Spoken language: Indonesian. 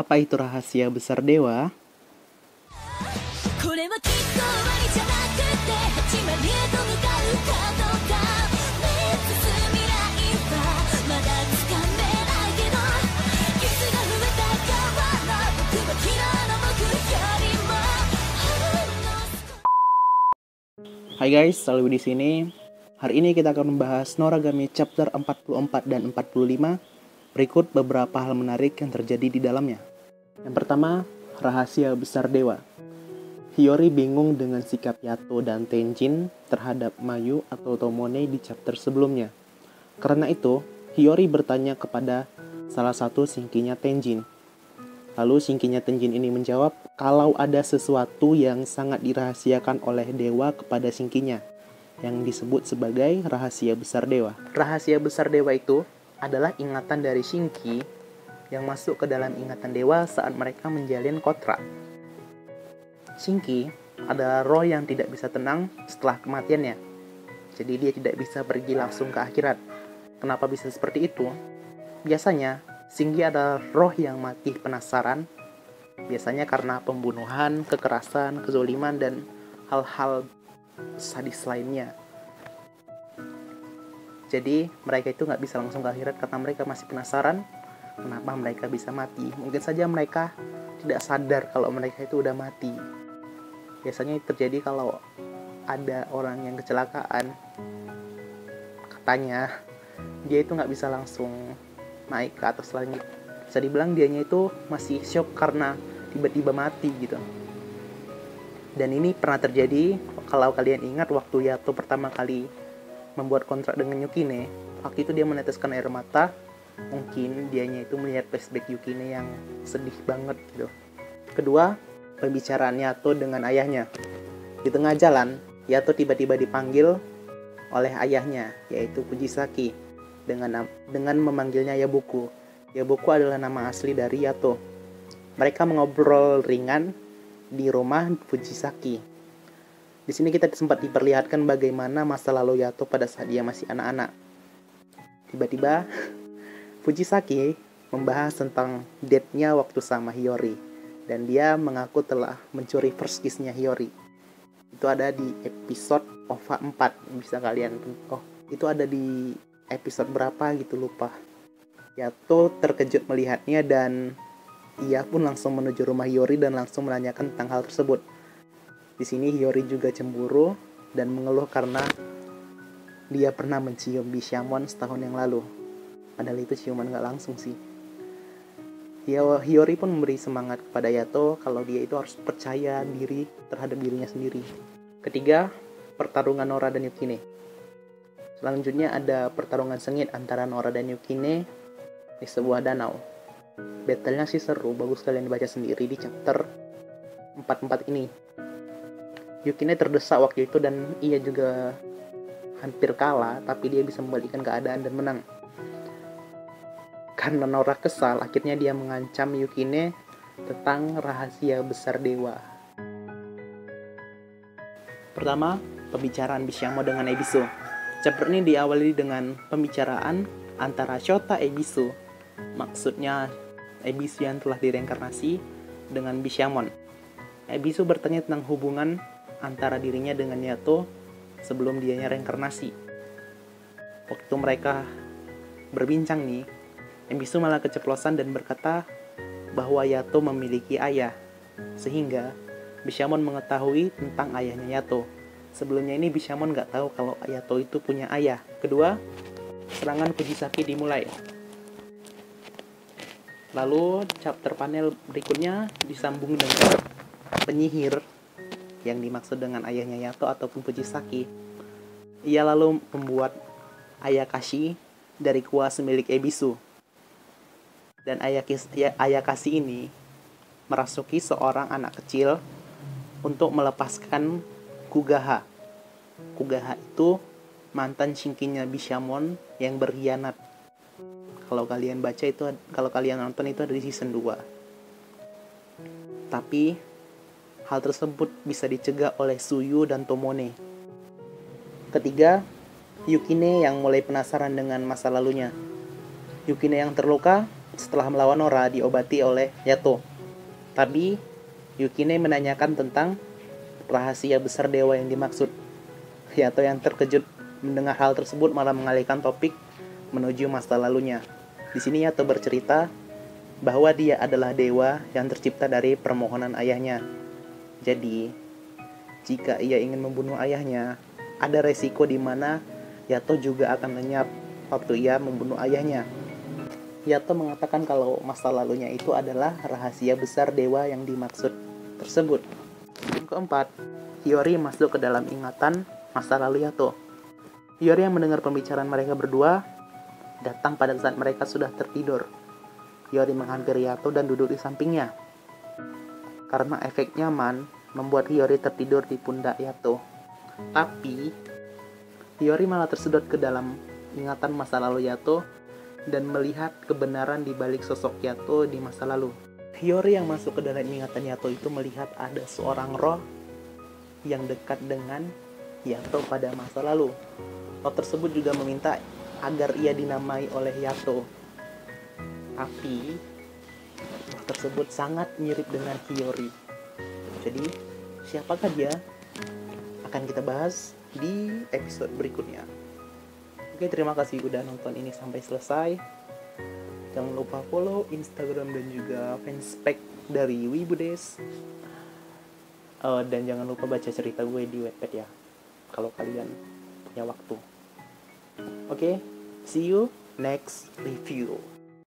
Apa itu rahasia besar dewa? Hai guys, selalu di sini. Hari ini kita akan membahas Noragami chapter 44 dan 45. Berikut beberapa hal menarik yang terjadi di dalamnya. Yang pertama, rahasia besar dewa. Hiyori bingung dengan sikap Yato dan Tenjin terhadap Mayu atau Tomone di chapter sebelumnya. Karena itu, Hiyori bertanya kepada salah satu singkinya Tenjin. Lalu singkinya Tenjin ini menjawab kalau ada sesuatu yang sangat dirahasiakan oleh dewa kepada singkinya, yang disebut sebagai rahasia besar dewa. Rahasia besar dewa itu adalah ingatan dari Shinki yang masuk ke dalam ingatan dewa saat mereka menjalin kontrak. Shinki adalah roh yang tidak bisa tenang setelah kematiannya. Jadi dia tidak bisa pergi langsung ke akhirat. Kenapa bisa seperti itu? Biasanya Shinki adalah roh yang mati penasaran, biasanya karena pembunuhan, kekerasan, kezoliman, dan hal-hal sadis lainnya. Jadi mereka itu nggak bisa langsung ke akhirat karena mereka masih penasaran kenapa mereka bisa mati. Mungkin saja mereka tidak sadar kalau mereka itu udah mati. Biasanya terjadi kalau ada orang yang kecelakaan, katanya dia itu nggak bisa langsung naik ke atas langit. Bisa dibilang dianya itu masih shock karena tiba-tiba mati gitu. Dan ini pernah terjadi kalau kalian ingat waktu Yato pertama kali membuat kontrak dengan Yukine. Waktu itu dia meneteskan air mata. Mungkin dianya itu melihat flashback Yukine yang sedih banget gitu. Kedua, pembicaraan Yato dengan ayahnya. Di tengah jalan, Yato tiba-tiba dipanggil oleh ayahnya, yaitu Fujisaki, dengan memanggilnya Yabuku. Yabuku adalah nama asli dari Yato. Mereka mengobrol ringan di rumah Fujisaki. Di sini kita sempat diperlihatkan bagaimana masa lalu Yato pada saat dia masih anak-anak. Tiba-tiba Fujisaki membahas tentang date-nya waktu sama Hiyori, dan dia mengaku telah mencuri first kiss-nya Hiyori. Itu ada di episode OVA 4. Bisa kalian itu ada di episode berapa gitu, lupa. Yato terkejut melihatnya dan ia pun langsung menuju rumah Hiyori dan langsung menanyakan tentang hal tersebut. Di sini Hiyori juga cemburu dan mengeluh karena dia pernah mencium Bishamon setahun yang lalu. Padahal itu ciuman gak langsung sih. Hiyori pun memberi semangat kepada Yato kalau dia itu harus percaya diri terhadap dirinya sendiri. Ketiga, pertarungan Nora dan Yukine. Selanjutnya ada pertarungan sengit antara Nora dan Yukine di sebuah danau. Battle-nya sih seru, bagus kalian baca sendiri di chapter 44 ini. Yukine terdesak waktu itu dan ia juga hampir kalah, tapi dia bisa membalikkan keadaan dan menang. Karena Nora kesal, akhirnya dia mengancam Yukine tentang rahasia besar dewa. Pertama, pembicaraan Bishamon dengan Ebisu. Chapter ini diawali dengan pembicaraan antara Shota Ebisu, maksudnya Ebisu yang telah direinkarnasi, dengan Bishamon. Ebisu bertanya tentang hubungan antara dirinya dengan Yato sebelum dianya reinkarnasi. Waktu mereka berbincang nih, Ebisu malah keceplosan dan berkata bahwa Yato memiliki ayah, sehingga Bishamon mengetahui tentang ayahnya Yato. Sebelumnya ini Bishamon nggak tahu kalau Yato itu punya ayah. Kedua, serangan Fujisaki dimulai. Lalu chapter panel berikutnya disambung dengan penyihir yang dimaksud dengan ayahnya Yato ataupun Fujisaki. Ia lalu membuat Ayakashi dari kuas milik Ebisu. Dan Ayakashi ini merasuki seorang anak kecil untuk melepaskan Kugaha. Kugaha itu mantan shinkinya Bishamon yang berkhianat. Kalau kalian baca itu, kalau kalian nonton itu ada di season 2. Tapi hal tersebut bisa dicegah oleh Suyu dan Tomone. Ketiga, Yukine yang mulai penasaran dengan masa lalunya. Yukine yang terluka setelah melawan Nora diobati oleh Yato. Tapi Yukine menanyakan tentang rahasia besar dewa yang dimaksud. Yato yang terkejut mendengar hal tersebut malah mengalihkan topik menuju masa lalunya. Di sini Yato bercerita bahwa dia adalah dewa yang tercipta dari permohonan ayahnya. Jadi, jika ia ingin membunuh ayahnya, ada resiko di mana Yato juga akan lenyap waktu ia membunuh ayahnya. Yato mengatakan kalau masa lalunya itu adalah rahasia besar dewa yang dimaksud tersebut. Yang keempat, Hiyori masuk ke dalam ingatan masa lalu Yato. Hiyori yang mendengar pembicaraan mereka berdua datang pada saat mereka sudah tertidur. Hiyori menghampiri Yato dan duduk di sampingnya. Karena efek nyaman, membuat Hiyori tertidur di pundak Yato. Tapi, Hiyori malah tersedot ke dalam ingatan masa lalu Yato dan melihat kebenaran di balik sosok Yato di masa lalu. Hiyori yang masuk ke dalam ingatan Yato itu melihat ada seorang roh yang dekat dengan Yato pada masa lalu. Roh tersebut juga meminta agar ia dinamai oleh Yato. Tapi roh tersebut sangat mirip dengan Hiyori. Jadi, siapakah dia? Akan kita bahas di episode berikutnya. Oke, terima kasih udah nonton ini sampai selesai. Jangan lupa follow Instagram dan juga fanspage dari Wibudes. Dan jangan lupa baca cerita gue di Wattpad ya, kalau kalian punya waktu. Oke, see you next review.